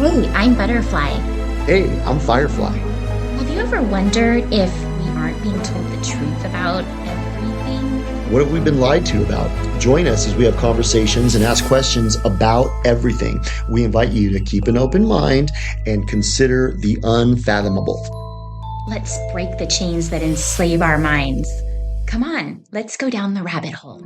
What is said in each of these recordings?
Hey, I'm Butterfly. Hey, I'm Firefly. Have you ever wondered if we aren't being told the truth about everything? What have we been lied to about? Join us as we have conversations and ask questions about everything. We invite you to keep an open mind and consider the unfathomable. Let's break the chains that enslave our minds. Come on, let's go down the rabbit hole.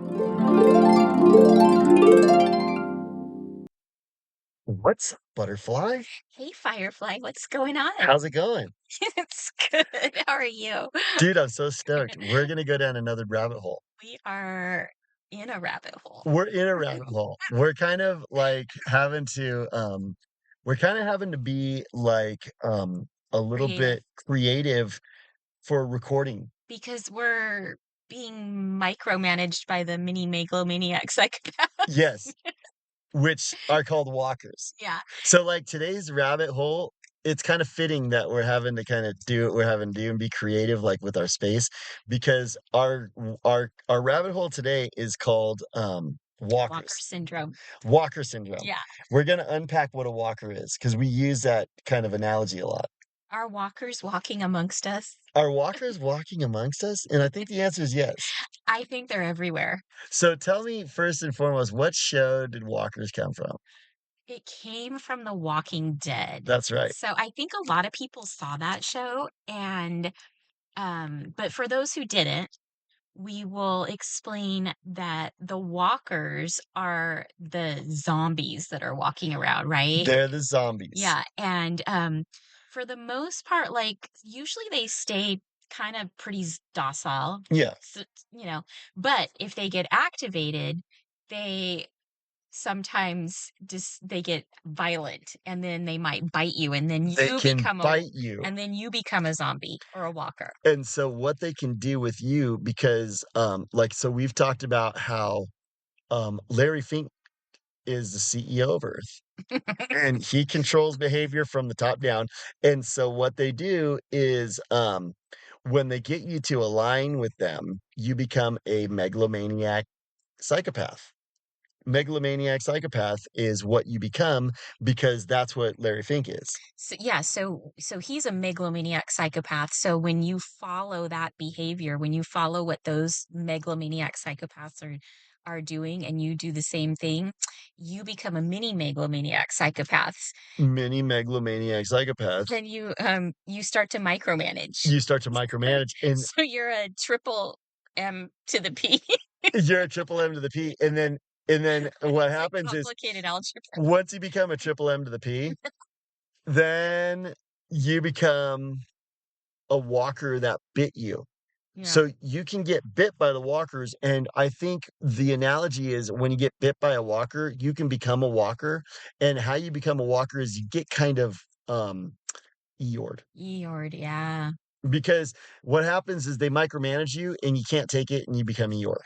What's up, Butterfly? Hey, Firefly, what's going on? How's it going? It's good. How are you? Dude, I'm so stoked. We're going to go down another rabbit hole. We are in a rabbit hole. We're in a rabbit hole. We're kind of like having to we're kind of having to be like a little Creative. bit creative for recording. Because we're being micromanaged by the mini megalomaniac psychopath. Yes, which are called walkers. Yeah. So like today's rabbit hole, it's kind of fitting that we're having to kind of do what we're having to do and be creative like with our space because our rabbit hole today is called Walker walkers. syndrome. Walker syndrome. Yeah. We're going to unpack what a walker is because we use that kind of analogy a lot. Are walkers walking amongst us? Are walkers walking amongst us? And I think the answer is yes. I think they're everywhere. So tell me first and foremost, what show did walkers come from? It came from The Walking Dead. That's right. So I think a lot of people saw that show and but for those who didn't, we will explain that the walkers are the zombies that are walking around, right? They're the zombies. Yeah, and for the most part, like usually they stay kind of pretty docile. Yeah. So, but if they get activated, they sometimes just they get violent and then they might bite you and then They you can become bite you. and then you become a zombie or a walker. And so what they can do with you because like so we've talked about how Larry Fink is the CEO of Earth and he controls behavior from the top down. And so what they do is when they get you to align with them, you become a megalomaniac psychopath. Megalomaniac psychopath is what you become because that's what Larry Fink is. So yeah, so he's a megalomaniac psychopath. So when you follow that behavior, when you follow what those megalomaniac psychopaths are doing and you do the same thing, you become a mini megalomaniac psychopaths. Many megalomaniac psychopaths. Then you start to micromanage. You start to micromanage and So you're a triple M to the P. you're a triple M to the P. And then what happens is Complicated algebra. once you become a triple M to the P, then you become a walker that bit you. Yeah. So you can get bit by the walkers. And I think the analogy is when you get bit by a walker, you can become a walker. And how you become a walker is you get kind of Eeyored. Eeyore, yeah. Because what happens is they micromanage you and you can't take it and you become Eeyore.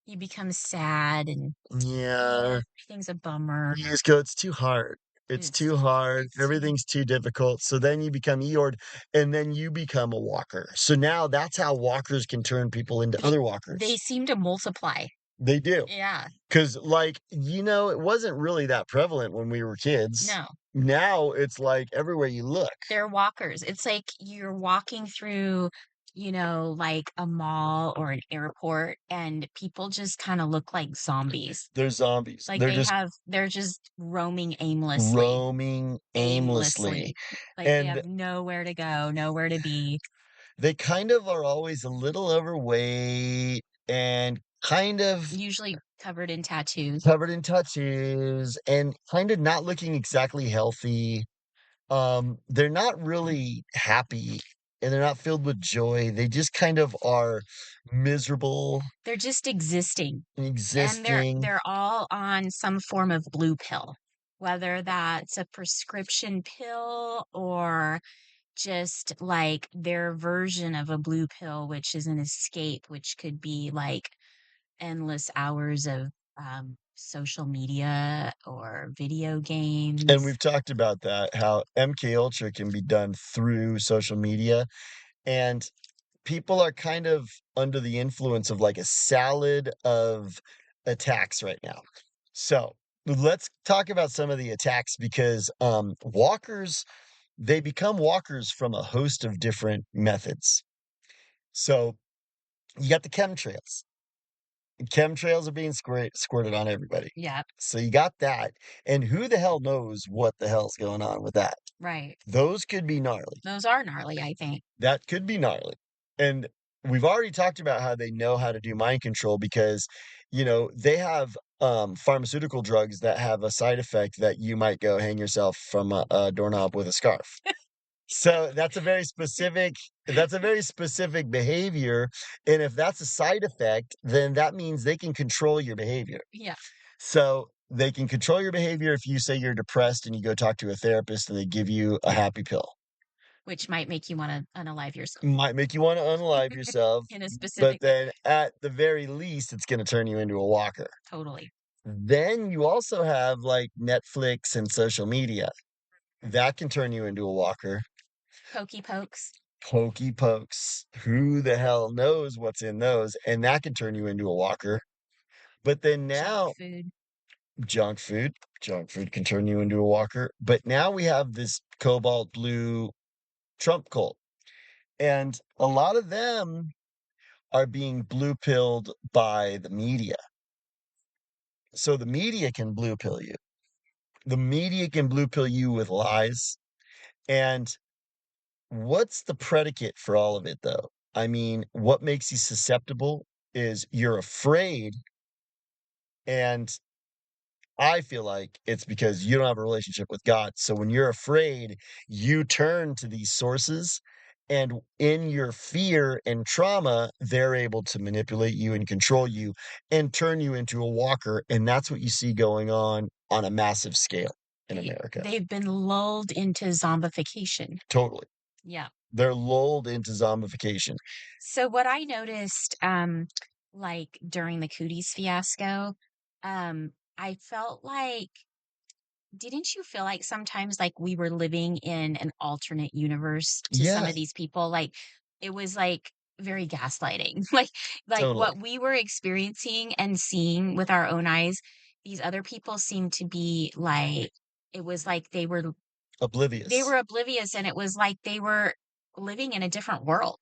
You become sad and Yeah. everything's a bummer. You just go, it's too hard. It's too hard. Everything's too difficult. So then you become Eeyore and then you become a walker. So now that's how walkers can turn people into other walkers. They seem to multiply. They do. Yeah. Because, like, it wasn't really that prevalent when we were kids. No. Now it's like everywhere you look. They're walkers. It's like you're walking through, like a mall or an airport, and people just kind of look like zombies. They're zombies. Like They're they're just roaming aimlessly. roaming aimlessly. Like they And have nowhere to go, nowhere to be. they kind of are always a little overweight and kind of Usually covered in tattoos. covered in tattoos and kind of not looking exactly healthy. They're not really happy and they're not filled with joy. They just kind of are miserable, They're just existing. And existing. they're all on some form of blue pill, whether that's a prescription pill or just like their version of a blue pill, which is an escape, which could be like endless hours of social media or video games. And we've talked about that, how MK Ultra can be done through social media. And people are kind of under the influence of like a salad of attacks right now. So let's talk about some of the attacks because, walkers, they become walkers from a host of different methods. So, you got the chemtrails. Chemtrails are being squirted on everybody. Yeah, So you got that, and who the hell knows what the hell's going on with that? right. Those could be gnarly. Those are gnarly, I think. That could be gnarly. And we've already talked about how they know how to do mind control because, they have, pharmaceutical drugs that have a side effect that you might go hang yourself from a doorknob with a scarf. So that's a very specific behavior, and if that's a side effect, then that means they can control your behavior. Yeah, So, they can control your behavior if you say you're depressed and you go talk to a therapist and they give you a happy pill. which might make you wanna unalive yourself Might make you wanna unalive yourself, in a but specific way. then at the very least, it's gonna turn you into a walker. Totally. Then you also have, like, Netflix and social media. That can turn you into a walker. Pokey pokes, Pokey pokes. Who the hell knows what's in those? And that can turn you into a walker. But then junk now food. junk food junk food can turn you into a walker. But now we have this cobalt blue Trump cult, and a lot of them are being blue pilled by the media. So the media can blue pill you. The media can blue pill you with lies. And what's the predicate for all of it, though? I mean, what makes you susceptible is you're afraid. And I feel like it's because you don't have a relationship with God. So when you're afraid, you turn to these sources. And in your fear and trauma, they're able to manipulate you and control you and turn you into a walker. And that's what you see going on a massive scale in America. They've been lulled into zombification. Totally. Yeah. They're lulled into zombification. So what I noticed, like during the Cooties fiasco, I felt like, didn't you feel like sometimes like we were living in an alternate universe to some Yeah, of these people? Like it was like very gaslighting. Like totally. what we were experiencing and seeing with our own eyes, these other people seemed to be like, it was like they Oblivious. were oblivious, and it was like they were living in a different world,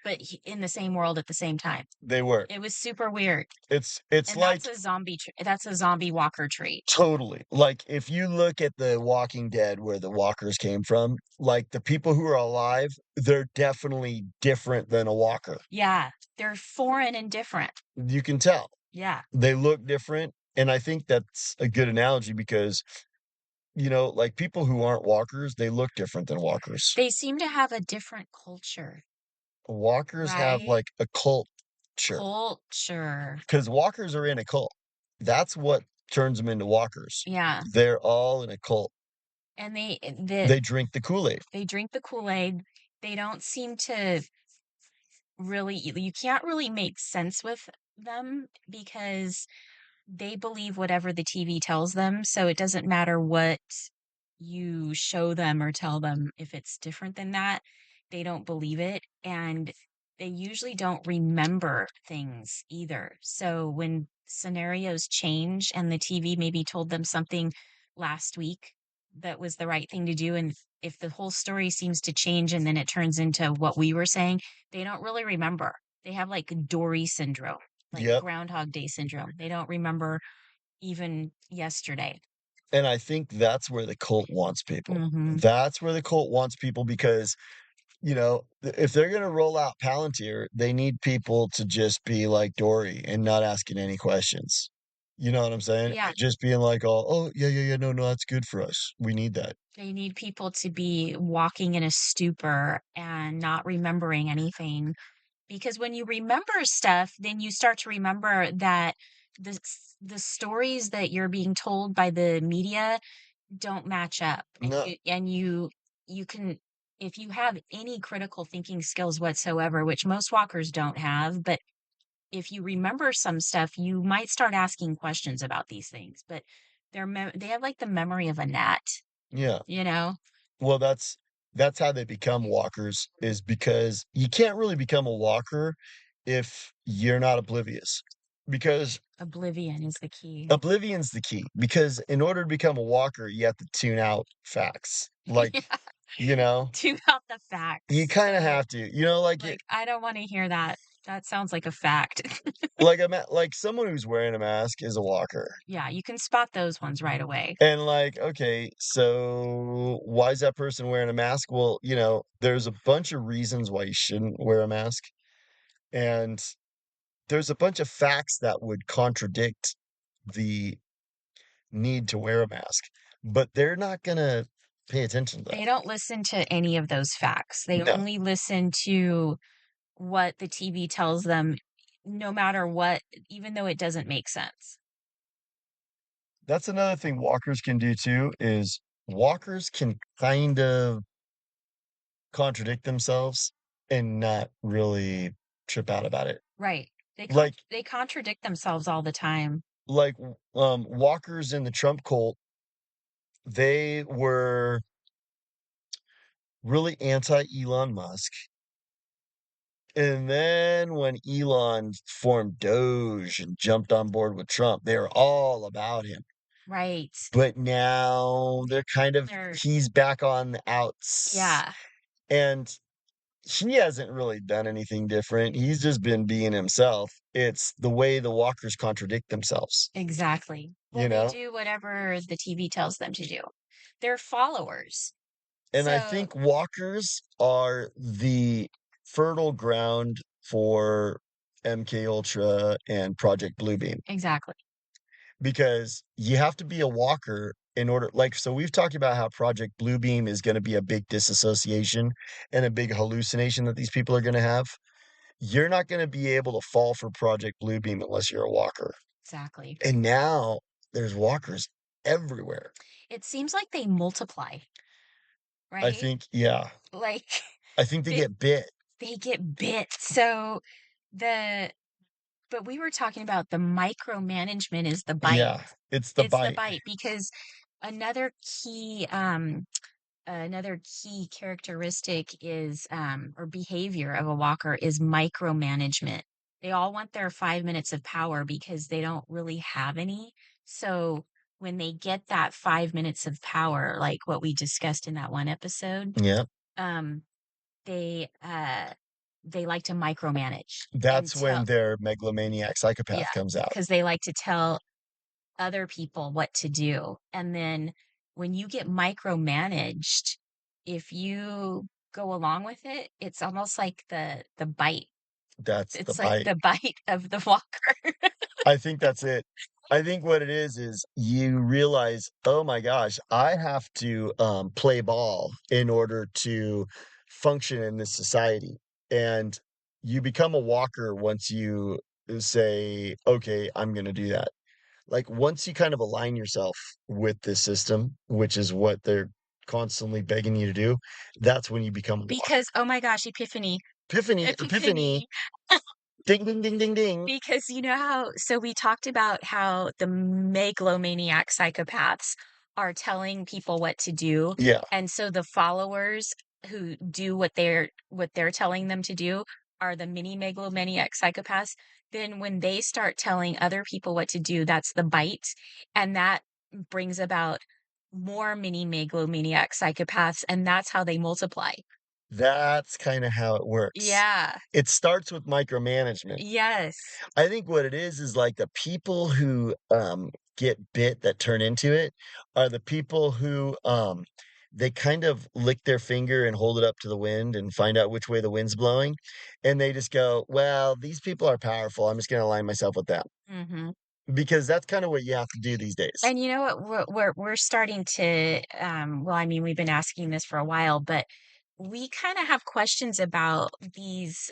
but in the same world at the same time. They were. It was super weird. It's And that's like a that's a zombie walker trait. totally. Like, if you look at The Walking Dead where the walkers came from, like, the people who are alive, they're definitely different than a walker. Yeah, they're foreign and different. You can tell. Yeah. They look different, and I think that's a good analogy because, like, people who aren't walkers, they look different than walkers. They seem to have a different culture, Walkers have, right? like, a culture Culture. because walkers are in a cult. That's what turns them into walkers. Yeah. They're all in a cult. And They drink the Kool-Aid. they drink the Kool-Aid. They don't seem to really, you can't really make sense with them because they believe whatever the TV tells them. So it doesn't matter what you show them or tell them. If it's different than that, they don't believe it. And they usually don't remember things either. So when scenarios change and the TV maybe told them something last week that was the right thing to do, and if the whole story seems to change and then it turns into what we were saying, they don't really remember. They have like Dory syndrome, like Yep. Groundhog Day syndrome. They don't remember even yesterday. And I think that's where the cult wants people. Mhm. That's where the cult wants people because, if they're gonna roll out Palantir, they need people to just be like Dory and not asking any questions. You know what I'm saying? Yeah, Just being like, "Oh, yeah, yeah, yeah, no, no, that's good for us. We need that." they need people to be walking in a stupor and not remembering anything, because when you remember stuff, then you start to remember that the stories that you're being told by the media don't match up, and No. you can, if you have any critical thinking skills whatsoever, which most walkers don't have, but if you remember some stuff, you might start asking questions about these things. But they have like the memory of a gnat, Yeah. you know? Well, that's how they become walkers is because you can't really become a walker if you're not oblivious. because Oblivion is the key. oblivion's the key, because in order to become a walker, you have to tune out facts. Like, Yeah, you know, tune out the you facts. kinda So, have to, you know, like it like, I don't wanna hear that. That sounds like a fact. like like someone who's wearing a mask is a walker. Yeah, you can spot those ones right away. And like, okay, so why is that person wearing a mask? Well, you know, there's a bunch of reasons why you shouldn't wear a mask. And there's a bunch of facts that would contradict the need to wear a mask, but they're not gonna pay attention to that. They don't listen to any of those facts. They No, only listen to what the TV tells them, no matter what, even though it doesn't make sense. that's another thing walkers can do too, is walkers can kind of contradict themselves and not really trip out about it. Right. Like They contradict themselves all the time. walkers in the Trump cult, they were really anti Elon Musk. And then when Elon formed Doge and jumped on board with Trump, they were all about him. Right. But now they're kind of They're he's back on the outs, yeah, and he hasn't really done anything different. He's just been being himself. It's the way the walkers contradict themselves, exactly. Well, you they know? do whatever the TV tells them to do. They're followers. And I So, think walkers are the fertile ground for MK Ultra and Project Bluebeam, exactly. because you have to be a walker in order, like, so we've talked about how Project Bluebeam is going to be a big disassociation and a big hallucination that these people are going to have. You're not going to be able to fall for Project Bluebeam unless you're a walker. Exactly. And now there's walkers everywhere. It seems like they multiply, I right? think, yeah, Like I think they they, get bit. they get bit. So the but we were talking about the micromanagement is the bite. Yeah, it's the It's the bite. bite because another key another key characteristic is or behavior of a walker is micromanagement. They all want their 5 minutes of power because they don't really have any. So when they get that 5 minutes of power, like what we discussed in that one episode, Yeah. um, they they like to micromanage and That's when tell their megalomaniac yeah, psychopath comes out. because they like to tell other people what to do. And then when you get micromanaged, if you go along with it, it's almost like the bite. That's the It's like bite. the bite of the walker. I think that's it. I think what it is you realize, "Oh my gosh, I have to, play ball in order to function in this society." And you become a walker once you say, "Okay, I'm gonna do that." Like, once you kind of align yourself with this system, which is what they're constantly begging you to do, that's when you become a walker. Because oh my gosh, epiphany. Epiphany, epiphany, Epiphany. ding, ding, ding, ding, ding. Because you know how so we talked about how the megalomaniac psychopaths are telling people what to do, Yeah, and so the followers who do what they're telling them to do are the mini megalomaniac psychopaths. Then when they start telling other people what to do, that's the bite, and that brings about more mini megalomaniac psychopaths, and that's how they multiply. that's kinda how it works. Yeah. It starts with micromanagement. Yes. I think what it is like the people who, get bit that turn into it are the people who, they kind of lick their finger and hold it up to the wind and find out which way the wind's blowing, and they just go, "Well, these people are powerful, I'm just gonna align myself with them." Mhm. Because that's kinda what you have to do these days. And you know what? We're starting to, well, I mean, we've been asking this for a while, but we kind of have questions about these,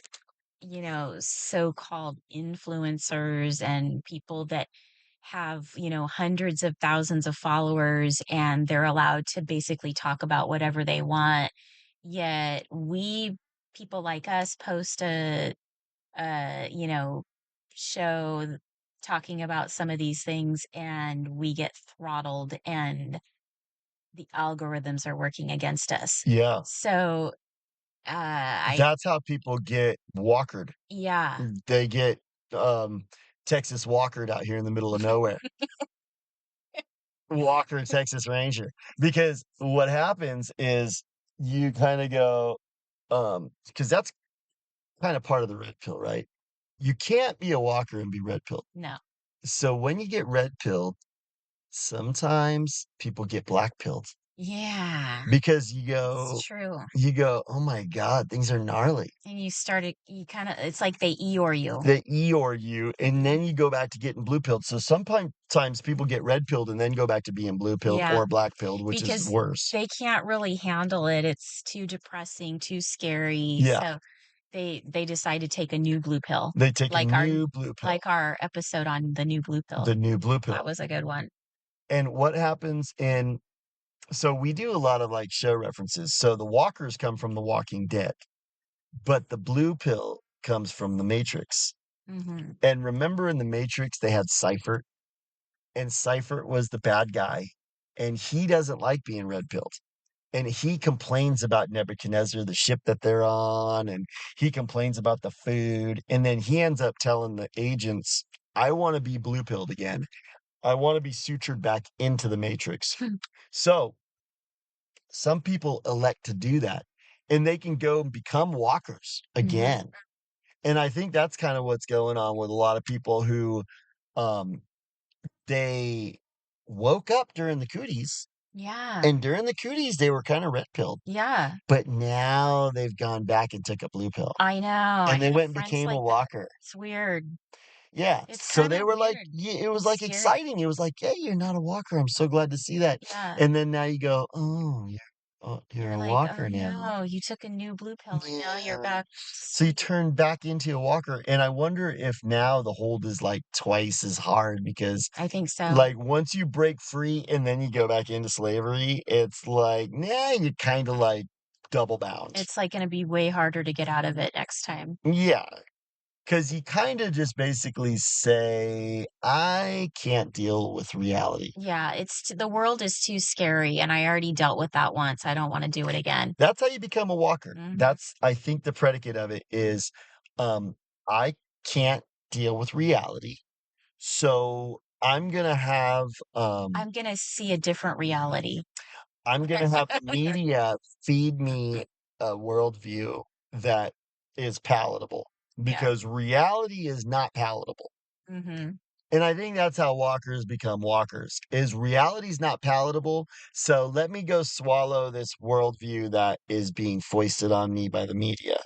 so-called influencers and people that have, hundreds of thousands of followers and they're allowed to basically talk about whatever they want. Yet people like us, post a show talking about some of these things and we get throttled and the algorithms are working against us. Yeah. So, I That's how people get walkered. yeah, They get, um Texas Walkered out here in the middle of nowhere. Walker Texas Ranger. Because what happens is you kinda go, because that's kinda part of the red pill, right? You can't be a walker and be red pilled. No. So when you get red pilled, sometimes people get black pilled Yeah, because it's true. you go, "Oh my god, things are gnarly." And you kinda it's like they Eeyore you. They Eeyore you, and Mhm. then you go back to getting blue pilled. So sometimes people get red pilled and then go back to being blue pilled Yeah, or black pilled, which is because worse. they can't really handle it, it's too depressing, too scary, Yeah, so they decide to take a new blue pill, they take a like our new blue pill, like our episode on the new blue pill. the new blue That pill. was a good one. And what happens in so we do a lot of, like, show references. So the walkers come from The Walking Dead, but the blue pill comes from The Matrix. Mhm. And remember in The Matrix, they had Cypher, and Cypher was the bad guy, and he doesn't like being red pilled. And he complains about Nebuchadnezzar, the ship that they're on, and he complains about the food, and then he ends up telling the agents, "I wanna be blue pilled again. I wanna be sutured back into the Matrix." So, some people elect to do that, and they can go and become walkers Mhm. again. And I think that's kinda what's going on with a lot of people who, um, they woke up during the cooties, Yeah, and during the cooties, they were kinda red pilled. yeah. But now they've gone back and took a blue pill, I know, I and they have went and friends became a like that. walker. It's weird. Yeah, It's so kinda they were like weird. it was, like, Scary. exciting, it was like, "Hey, you're not a walker, I'm so glad to see that," Yeah. and then now you go, "Oh, you're You're a like, "Oh, walker now." no, you took a new blue pill and now you're Yeah. back So you to." turn back into a walker, and I wonder if now the hold is, like, twice as hard because, I think so. like, once you break free and then you go back into slavery, it's like, now you kinda, like, double bound. It's, like, gonna be way harder to get out of it next time. Yeah. 'Cause you kinda just basically say, "I can't deal with reality." Yeah, the world is too scary, and I already dealt with that once, I don't wanna do it again. That's how you become a walker. Mhm. That's I think the predicate of it is, um, I can't deal with reality, so I'm gonna see a different reality. I'm gonna have the media feed me a worldview that is palatable, Yeah. because reality is not palatable. Mhm. And I think that's how walkers become walkers, is reality's not palatable, so let me go swallow this worldview that is being foisted on me by the media,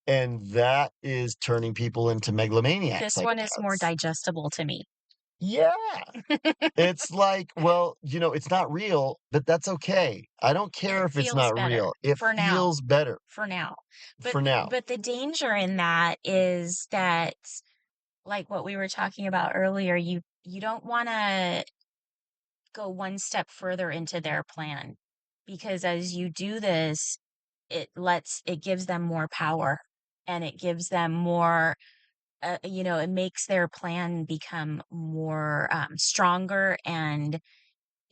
and that is turning people into megalomaniac This one is more psychopaths. digestible to me. Yeah, it's like, well, it's not real, but that's okay. I don't care It if it's feels not better real. It for now, feels better for now. But for now. but the danger in that is that, like what we were talking about earlier, you don't wanna go one step further into their plan, because as you do this, it gives them more power, and it gives them more, it makes their plan become more, stronger and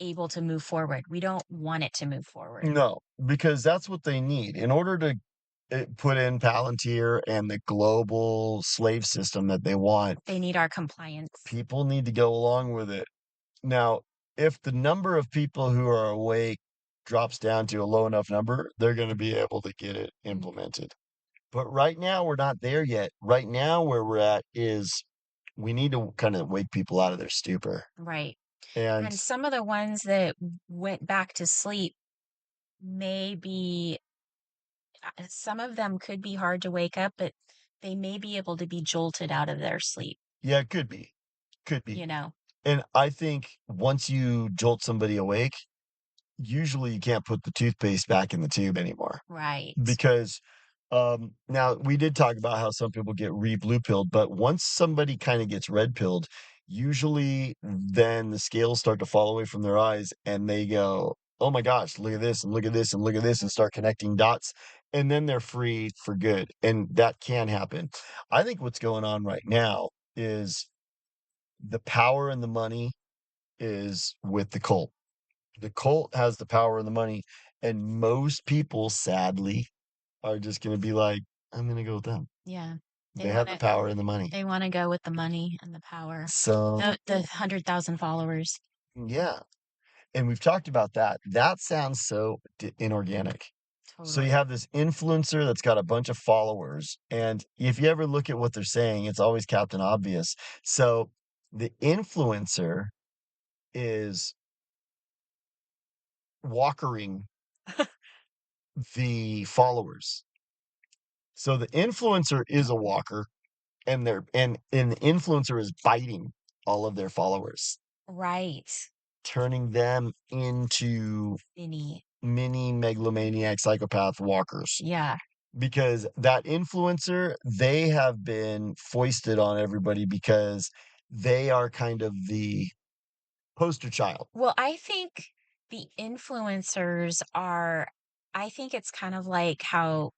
able to move forward. We don't want it to move forward. No, because that's what they need. In order to, put in Palantir and the global slave system that they want, They need our compliance. people need to go along with it. Now, if the number of people who are awake drops down to a low enough number, they're gonna be able to get it Mm, implemented. But right now, we're not there yet. Right now, where we're at is we need to kinda wake people out of their stupor. right. And And some of the ones that went back to sleep may be, some of them could be hard to wake up, but they may be able to be jolted out of their sleep, yeah, it could be. you know? And I think once you jolt somebody awake, usually you can't put the toothpaste back in the tube anymore. Right. Because, now we did talk about how some people get blue pilled, but once somebody kinda gets red pilled, usually then the scales start to fall away from their eyes and they go, "Oh my gosh, look at this and look at this and look at this," and start connecting dots, and then they're free for good, and that can happen. I think what's going on right now is the power and the money is with the cult. The cult has the power and the money, and most people, sadly, are just gonna be like, "I'm gonna go with them." Yeah. They They have the wanna power and the money. they wanna go with the money and the power. So, The 100,000 followers. yeah, and we've talked about that. That sounds so inorganic. So you Totally. have this influencer that's got a bunch of followers, and if you ever look at what they're saying, it's always Captain Obvious. So the influencer is walkering the followers. So the influencer is a walker, and the influencer is biting all of their followers, Right. turning them into Any mini megalomaniac psychopath walkers. yeah. Because that influencer, they have been foisted on everybody because they are kind of the poster child. Well, I think the influencers are I think it's kind of like how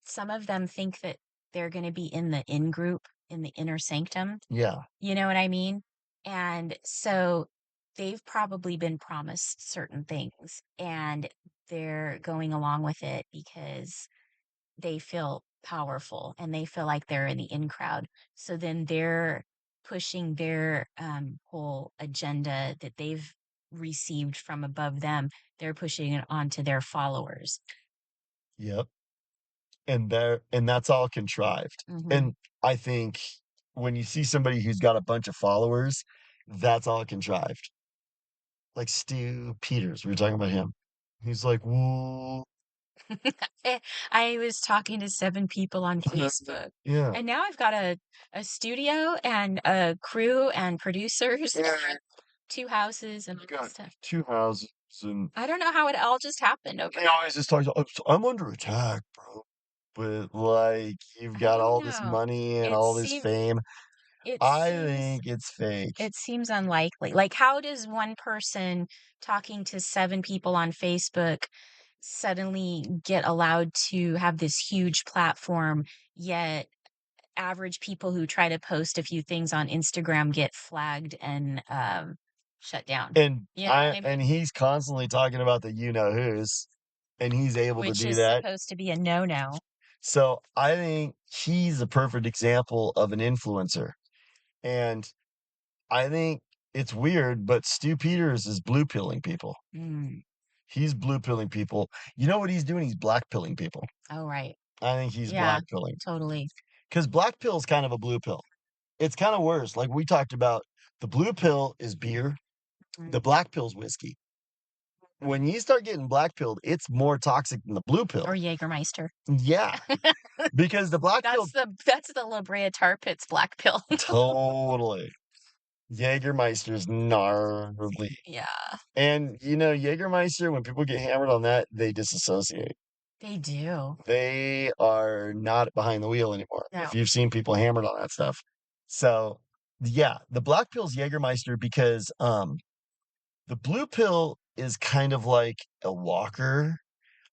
some of them think that they're gonna be in the in group, in the inner sanctum. Yeah. You know what I mean? And so they've probably been promised certain things and they're going along with it because they feel powerful and they feel like they're in the in crowd. So then they're pushing their whole agenda that they've received from above them, they're pushing it onto their followers. Yep. And that's all contrived. Hmm. And I think when you see somebody who's got a bunch of followers, that's all contrived. Like Stu Peters, we were talking about him. He's like, "Whoa." I was talking to 7 people on Facebook, Yeah. and now I've got a studio and a crew and producers Yeah. and 2 houses and You all that got stuff. 2 houses, and I don't know how it all just happened he overnight. always just talks, I'm under attack, bro." But, like, you've I got don't all this know. money and It all this seems fame. it I seems think it's fake. it seems unlikely. Like, how does one person talking to 7 people on Facebook suddenly get allowed to have this huge platform, yet average people who try to post a few things on Instagram get flagged and, shut down. And You know what I mean? he's constantly talking about the you-know-whos, and he's able to Which do is that. supposed to be a no-no. So, I think he's a perfect example of an influencer, and I think it's weird, but Stu Peters is blue pilling people. Mm. He's blue pilling people. You know what he's doing? He's black pilling people. Oh, right. I think he's Yeah, black pilling totally. because black pill is kind of a blue pill. It's kind of worse. Like we talked about, the blue pill is beer, Mm. the black pill's whiskey. When you start getting black pilled, it's more toxic than the blue pill. Or Jägermeister. Yeah, because the black pill That's the La Brea Tar Pits black pill. totally. Jägermeister's gnarly. Yeah, And Jägermeister, when people get hammered on that, they disassociate. they do. They are not behind the wheel anymore, No. if you've seen people hammered on that stuff. So, yeah, the black pill's Jägermeister because, the blue pill is kind of like a walker,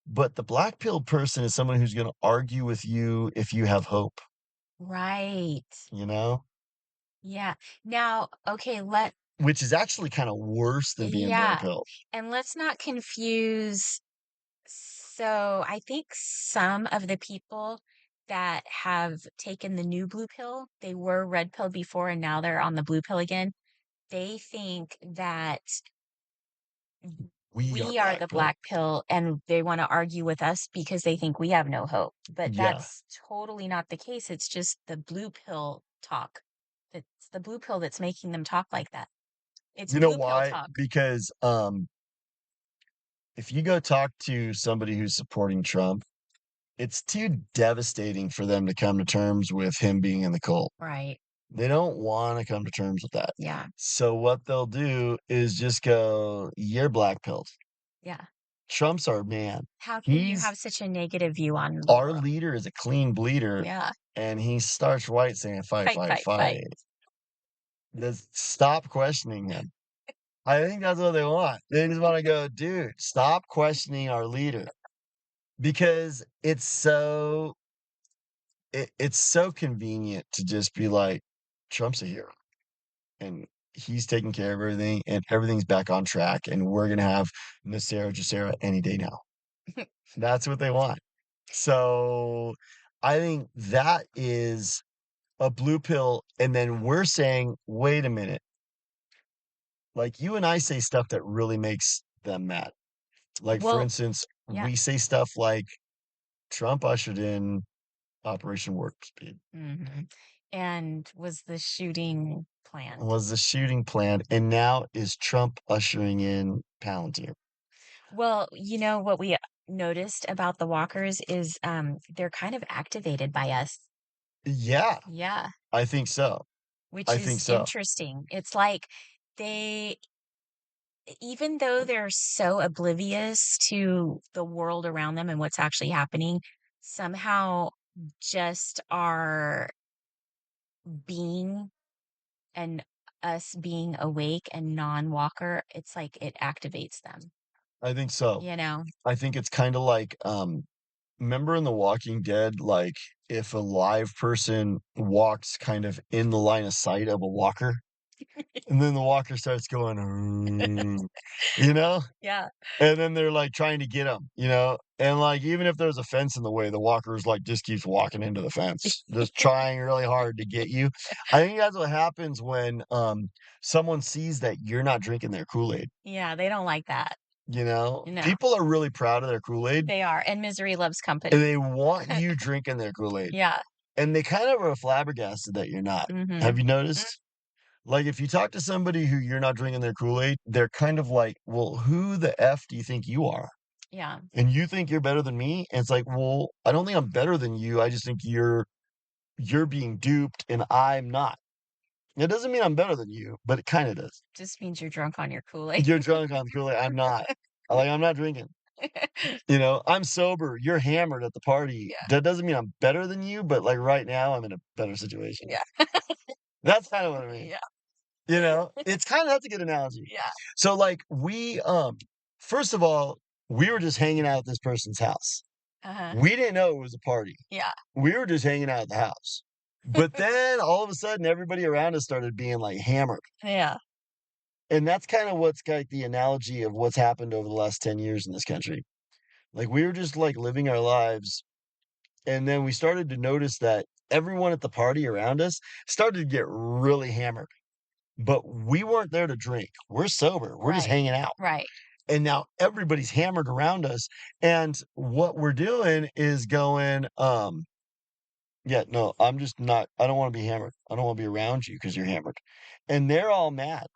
but the black pill person is someone who's gonna argue with you if you have hope, Right. you know? Yeah. Now, okay, let Which is actually kinda worse than being blue yeah, pilled. and let's not confuse so I think some of the people that have taken the new blue pill, they were red pill before and now they're on the blue pill again. They think that We are we are black the pilled. black pill and they want to argue with us because they think we have no hope. But Yeah. that's totally not the case. It's just the blue pill talk. It's the blue pill that's making them talk like that. It's You know blue pill why? talk. Because, if you go talk to somebody who's supporting Trump, it's too devastating for them to come to terms with him being in the cult. Right. They don't wanna come to terms with that. Yeah. So what they'll do is just go, "You're black pilled. Yeah. Trump's our man. How can you He's have such a negative view on the our world? leader is a clean bleeder, Yeah. and he starts right saying, 'Fight, Fight, fight, fight, fight. fight.'" Just stop questioning him. I think that's what they want. They just wanna go, "Dude, stop questioning our leader." Because it's so convenient to just be like, "Trump's a hero, and he's taking care of everything, and everything's back on track, and we're gonna have Nasera Jacera any day now." That's what they want. So, I think that is a blue pill, and then we're saying, "Wait a minute." Like, you and I say stuff that really makes them mad. Like, for Well, instance, yeah. we say stuff like, "Trump ushered in Operation Warp Speed. Mhm. And was the shooting planned? Was the shooting planned? And now is Trump ushering in Palantir?" Well, you know what we noticed about the walkers is they're kind of activated by us. Yeah, Yeah, I think so. which I think is so. interesting. It's like they even though they're so oblivious to the world around them and what's actually happening, somehow just our being and us being awake and non-walker, it's like it activates them, I think so. you know? I think it's kinda like, remember in The Walking Dead, like, if a live person walks kind of in the line of sight of a walker, and then the walker starts going, "Mm," you know? Yeah. And then they're, like, trying to get him, you know? And, like, even if there's a fence in the way, the walker's, like, just keeps walking into the fence, just trying really hard to get you. I think that's what happens when, someone sees that you're not drinking their Kool-Aid, Yeah, they don't like that. you know? No, People are really proud of their Kool-Aid, they are, and misery loves and company. they want you drinking their Kool-Aid, Yeah. and they kind of are flabbergasted that you're not. Have Mhm. you Mm, noticed? Like, if you talk to somebody who you're not drinking their Kool-Aid, they're kind of like, "Well, who the F do you think you are? yeah, And you think you're better than me?" And it's like, "Well, I don't think I'm better than you, I just think you're being duped and I'm not. It doesn't mean I'm better than you, but it kinda does. just means you're drunk on your Kool-Aid. You're drunk on Kool-Aid, I'm not. Like, I'm not drinking, you know? I'm sober, you're hammered at the party. Yeah, That doesn't mean I'm better than you, but, like, right now, I'm in a better situation." yeah, That's kinda what I mean, yeah, you know? It's kinda that's a good analogy. yeah. So, like, first of all, we were just hanging out at this person's house. Uh-huh. We didn't know it was a party. Yeah, We were just hanging out at the house. But then all of a sudden, everybody around us started being, like, hammered. yeah. And that's kinda what's got the analogy of what's happened over the last 10 years in this country. Like, we were just, like, living our lives, and then we started to notice that everyone at the party around us started to get really hammered. But we weren't there to drink. We're sober. We're just Right, hanging out. right. And now everybody's hammered around us, and what we're doing is going, "Yeah, no, I'm just not I don't wanna be hammered. I don't wanna be around you because 'cause you're hammered." And they're all mad.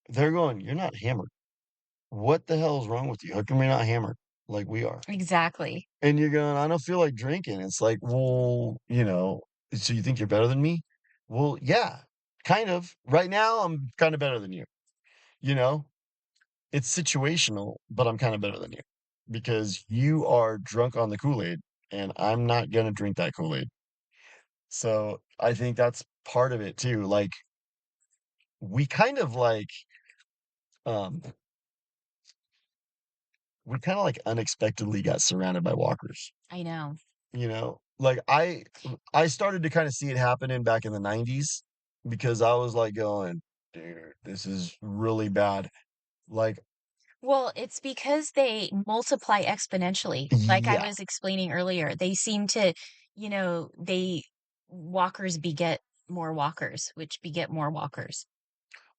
They're going, "You're not hammered. What the hell is wrong with you? How come you're not hammered like we are?" Exactly. And you're going, "I don't feel like drinking." It's like, "Well, so you think you're better than me?" "Well, yeah, kind of. Right now, I'm kinda better than you." You know? It's situational, but I'm kinda better than you because you are drunk on the Kool-Aid, and I'm not gonna drink that Kool-Aid. So, I think that's part of it too, like, we kind of, um, we kinda, unexpectedly got surrounded by walkers, I know. you know? Like, I started to kinda see it happening back in the '90s because I was, like, going, "Dude, this is really bad." Like Well, it's because they multiply exponentially. Like I yeah, was explaining earlier, they seem to, they walkers beget more walkers, which beget more walkers,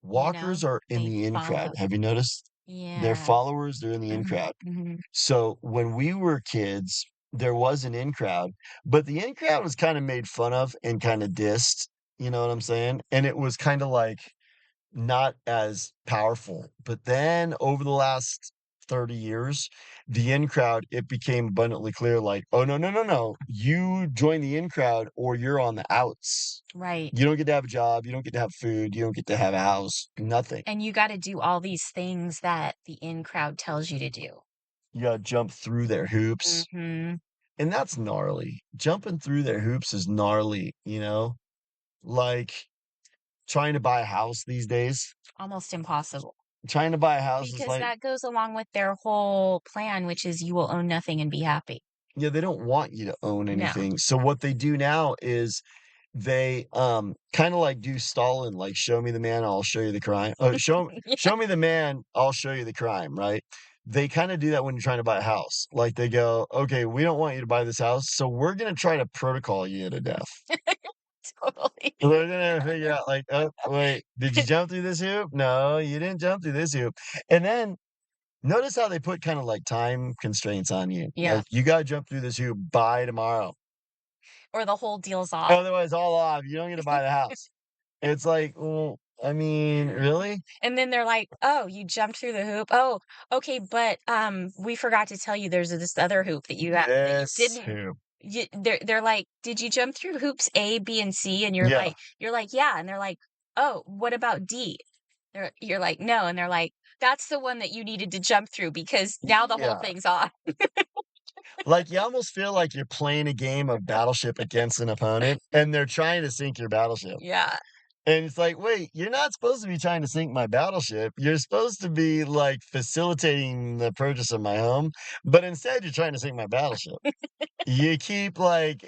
walkers are in they the in crowd, follow. have you noticed? They're Yeah. followers, they're in the in Mhm, crowd. mhm. So, when we were kids, there was an in crowd, but the in crowd was kinda made fun of and kinda dissed, you know what I'm saying? And it was kinda, not as powerful. But then over the last 30 years, the in crowd, it became abundantly clear, like, "Oh, no, no, no, no. You join the in crowd or you're on the outs. Right. You don't get to have a job, you don't get to have food, you don't get to have a house, nothing. And you gotta do all these things that the in crowd tells you to do. You gotta jump through their hoops." Mhm. And that's gnarly. Jumping through their hoops is gnarly, you know? Like, trying to buy a house these days. Almost impossible. Trying to buy a house is Because like that goes along with their whole plan, which is you will own nothing and be happy. yeah, they don't want you to own No. anything. So what they do now is they, kinda like do Stalin, like, "Show me the man, I'll show you the crime." Show Yeah. show me the man, I'll show you the crime, right? they kinda do that when you're trying to buy a house. Like, they go, "Okay, we don't want you to buy this house, so we're gonna try to protocol you to death." Totally. We're gonna figure out, like, "Oh, wait, did you jump through this hoop? No, you didn't jump through this hoop." And then notice how they put kinda, like, time constraints on you. Yeah. Like, "You gotta jump through this hoop by tomorrow. Or the whole deal's off. Otherwise, all off. You don't get to buy the house." It's like, "Well, I mean, really? And then they're like, "Oh, you jumped through the hoop? Oh, okay, but, we forgot to tell you there's this other hoop that you This didn't." hoop." They're like, "Did you jump through hoops A, B, and C?" And Yeah. you're like, "Yeah." And they're like, "Oh, what about D?" You're like, "No." And they're like, "That's the one that you needed to jump through because now the whole Yeah. thing's off." Like, you almost feel like you're playing a game of Battleship against an opponent, and they're trying to sink your battleship. Yeah. And it's like, "Wait, you're not supposed to be trying to sink my battleship. You're supposed to be, like, facilitating the purchase of my home, but instead you're trying to sink my battleship." You keep, like,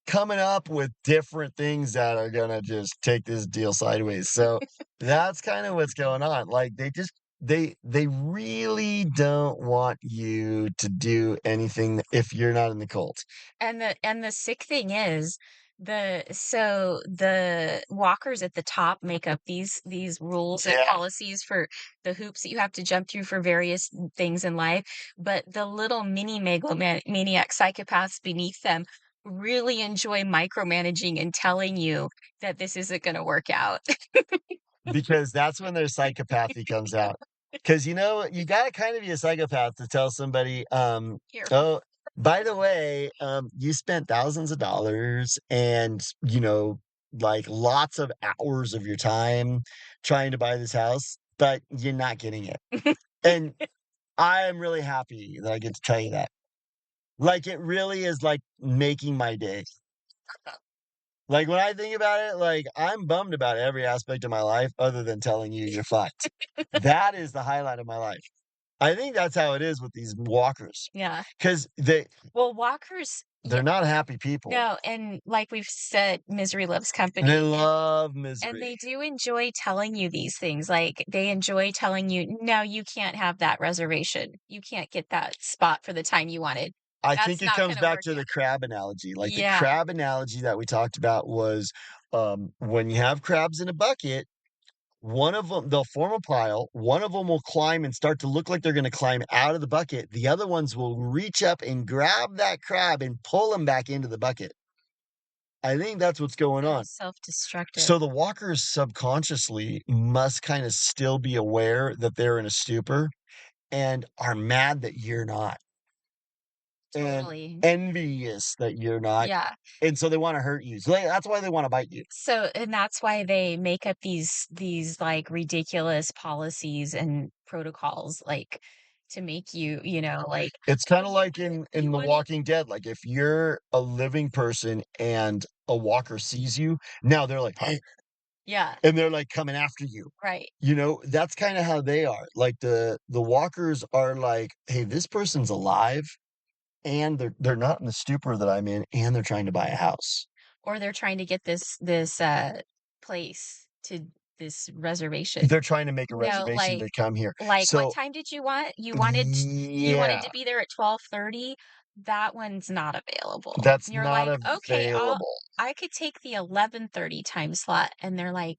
coming up with different things that are gonna just take this deal sideways. So, that's kinda what's going on. Like, they really don't want you to do anything if you're not in the cult. And the sick thing is the walkers at the top make up these rules and Yeah. policies for the hoops that you have to jump through for various things in life, but the little mini megalomaniac psychopaths beneath them really enjoy micromanaging and telling you that this isn't gonna work out. Because that's when their psychopathy comes out. Because you gotta kinda be a psychopath to tell somebody, Here. "Oh, by the way, you spent thousands of dollars and, like, lots of hours of your time trying to buy this house, but you're not getting it. And I am really happy that I get to tell you that." Like, it really is, like, making my day. Like, when I think about it, like, I'm bummed about every aspect of my life other than telling you you're fucked. That is the highlight of my life. I think that's how it is with these walkers, Yeah. 'cause Well, walkers they're yeah, not happy people, no, and like we've said, misery loves and they company, love and misery. they do enjoy telling you these things, like, they enjoy telling you, "No, you can't have that reservation. You can't get that spot for the time you wanted. I think That's it not comes gonna back work to out." the crab analogy, like, the Yeah, crab analogy that we talked about was, when you have crabs in a bucket, one of them, 'em they'll form a pile, one of them will climb and start to look like they're gonna climb out of the bucket, the other ones will reach up and grab that crab and pull him back into the bucket. I think that's what's going very on. self-destructive. So the walkers subconsciously must kinda still be aware that they're in a stupor and are mad that you're not, and Totally. envious that you're not, Yeah. and so they wanna hurt you. So that's why they wanna bite you. So and that's why they make up like, ridiculous policies and protocols, like, to make you, like, It's "Oh, kinda like in you The wanted." Walking Dead, like, if you're a living person and a walker sees you, now they're like, "Hey," Yeah, and they're, like, coming after you. right. That's kinda how they are. Like, the walkers are like, "Hey, this person's alive, and they're not in the stupor that I'm in, and they're trying to buy a house." Or they're trying to get place to this reservation. They're trying to make a No, reservation to come here. like, "What So time did you want? You wanted yeah, to be there at 12:30? That one's not available." that's And you're not like, "Okay, available. I could take the 11:30 time slot." And they're like,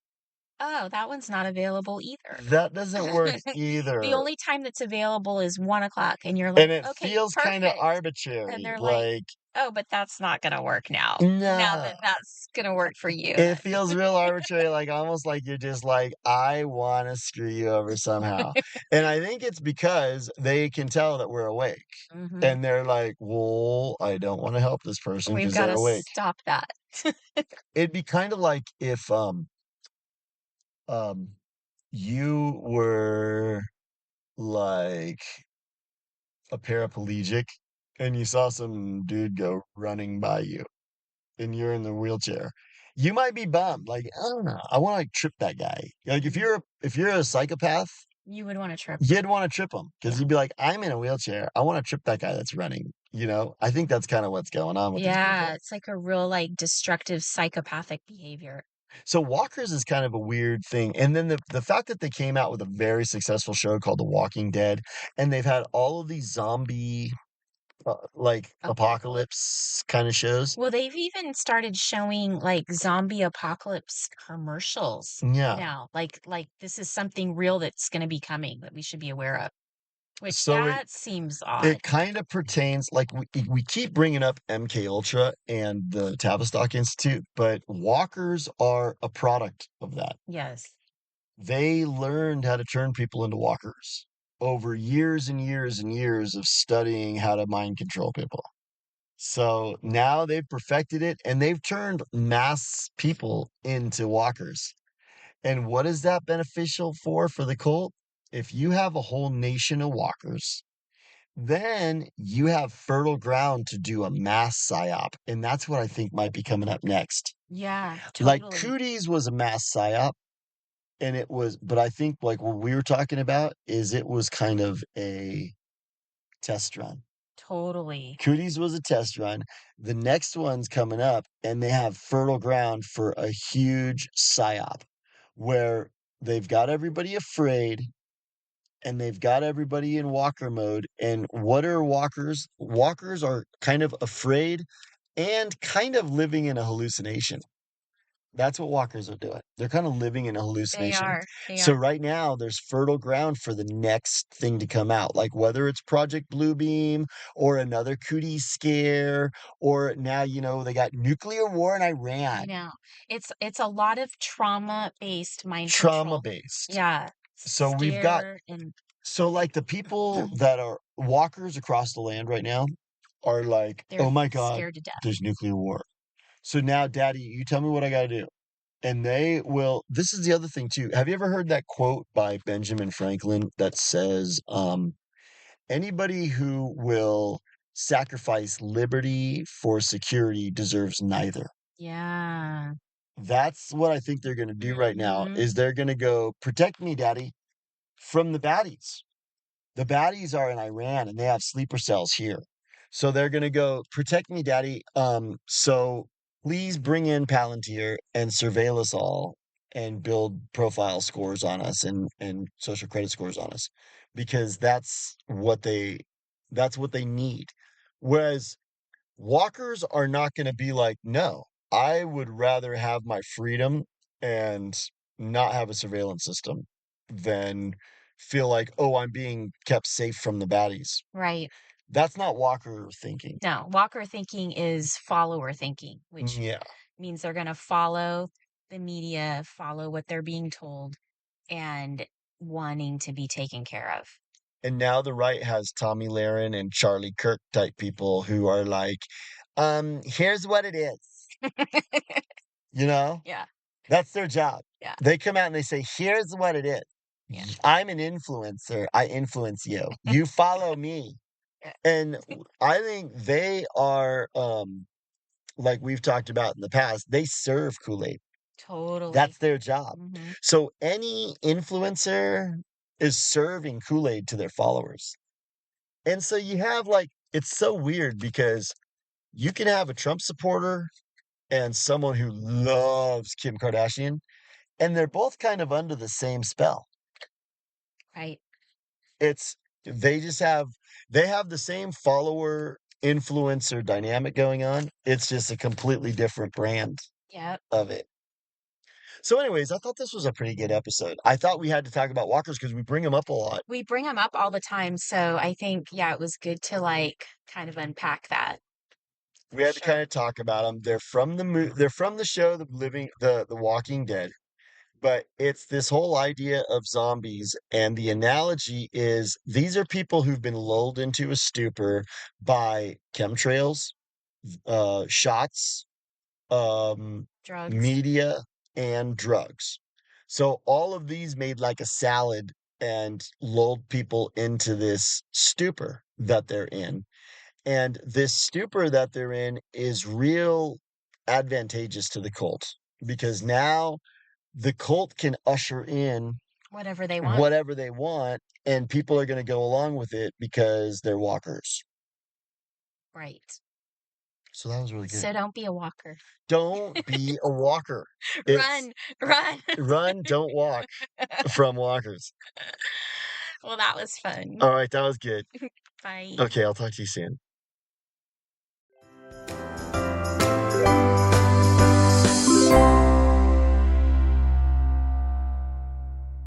"Oh, that one's not available either." That doesn't work The either, only time that's available is 1:00, and you're like, and it "Okay, feels kinda perfect." And arbitrary, they're like, like, "Oh, but that's not gonna work now. Now no. that that's gonna work for you It then." feels real arbitrary, like, almost like you're just like, "I wanna screw you over somehow." And I think it's because they can tell that we're awake, Mhm. and they're like, "Well, I don't wanna help this person We've because 'cause they're gotta awake." stop that. It'd be kinda like if, um, you were, like, a paraplegic and you saw some dude go running by you, and you're in the wheelchair. You might be bummed, like, "I don't know, I wanna, like, trip that guy." Like, Mhm. if you're a psychopath, You would wanna trip. you'd wanna trip him because 'cause Yeah. you'd be like, "I'm in a wheelchair, I wanna trip that guy that's running," you know? I think that's kinda what's going on with these Yeah, people. it's like a real, like, destructive psychopathic behavior. So Walkers is kind of a weird thing, and then the fact that they came out with a very successful show called The Walking Dead, and they've had all of these zombie, like, Apocalypse. apocalypse kinda shows. Well, they've even started showing, like, zombie apocalypse commercials Yeah. now, like, this is something real that's gonna be coming that we should be aware of, which So that seems odd. it kinda pertains like, we keep bringing up MK Ultra and the Tavistock Institute, but walkers are a product of that. Yes. They learned how to turn people into walkers over years and years and years of studying how to mind control people. So now they've perfected it and they've turned mass people into walkers. And what is that beneficial for the cult? If you have a whole nation of walkers, then you have fertile ground to do a mass psyop. And that's what I think might be coming up next. Yeah, Like totally. Cooties was a mass psyop. And it was, but I think like what we were talking about is it was kind of a test run. Totally. Cooties was a test run. The next one's coming up, and they have fertile ground for a huge psyop where they've got everybody afraid and they've got everybody in walker mode. And what are walkers? Walkers are kind of afraid and kind of living in a hallucination. That's what walkers are doing. They're kind of living in a They hallucination. are, they So are. right now, there's fertile ground for the next thing to come out, like whether it's Project Bluebeam or another cootie scare, or now, they got nuclear war in I Iran, know. It's a lot of trauma-based mind trauma control. based. Yeah. So we've got, Scare and so like the people that are walkers across the land right now are like, they're oh my God, scared to death. there's nuclear war. So now, Daddy, you tell me what I got to do. And they will, this is the other thing too. Have you ever heard that quote by Benjamin Franklin that says, anybody who will sacrifice liberty for security deserves neither? Yeah. That's what I think they're going to do right now Mhm. is they're going to go protect me, Daddy, from the baddies. The baddies are in Iran and they have sleeper cells here. So they're gonna go, "Protect me, daddy. So please bring in Palantir and surveil us all and build profile scores on us and social credit scores on us, because that's what they need." Whereas walkers are not gonna be like, "No, I would rather have my freedom and not have a surveillance system than feel like, oh, I'm being kept safe from the baddies." Right. That's not walker thinking. No, walker thinking is follower thinking, which Yeah. means they're gonna follow the media, follow what they're being told, and wanting to be taken care of. And now the right has Tommy Lahren and Charlie Kirk type people who are like, here's what it is. You know? Yeah, That's their job. yeah, They come out and they say, here's what it is. yeah, I'm an influencer. I influence you. You follow me. yeah, And I think they are, like we've talked about in the past, they serve Kool-Aid. totally. That's their job. Mhm. So any influencer is serving Kool-Aid to their followers. And so you have like, it's so weird because you can have a Trump supporter and someone who loves Kim Kardashian, and they're both kind of under the same spell. Right. It's they have the same follower influencer dynamic going on. It's just a completely different brand Yep. of it. So anyways, I thought this was a pretty good episode. I thought we had to talk about walkers because we bring them up a lot. We bring them up all the time, so I think, yeah, it was good to, like, kind of unpack that We for had to kind sure. of talk about them. They're from the show The Walking Dead, but it's this whole idea of zombies, and the analogy is these are people who've been lulled into a stupor by chemtrails, shots, um, Drugs. media, and drugs. So all of these made like a salad and lulled people into this stupor that they're in. And this stupor that they're in is real advantageous to the cult because now the cult can usher in Whatever they want. whatever they want, and people are going to go along with it because they're walkers. Right. So that was really good. So don't be a walker. Don't be a walker. It's Run, run. run, don't walk from walkers. Well, that was fun. Alright, that was good. Bye. Okay, I'll talk to you soon.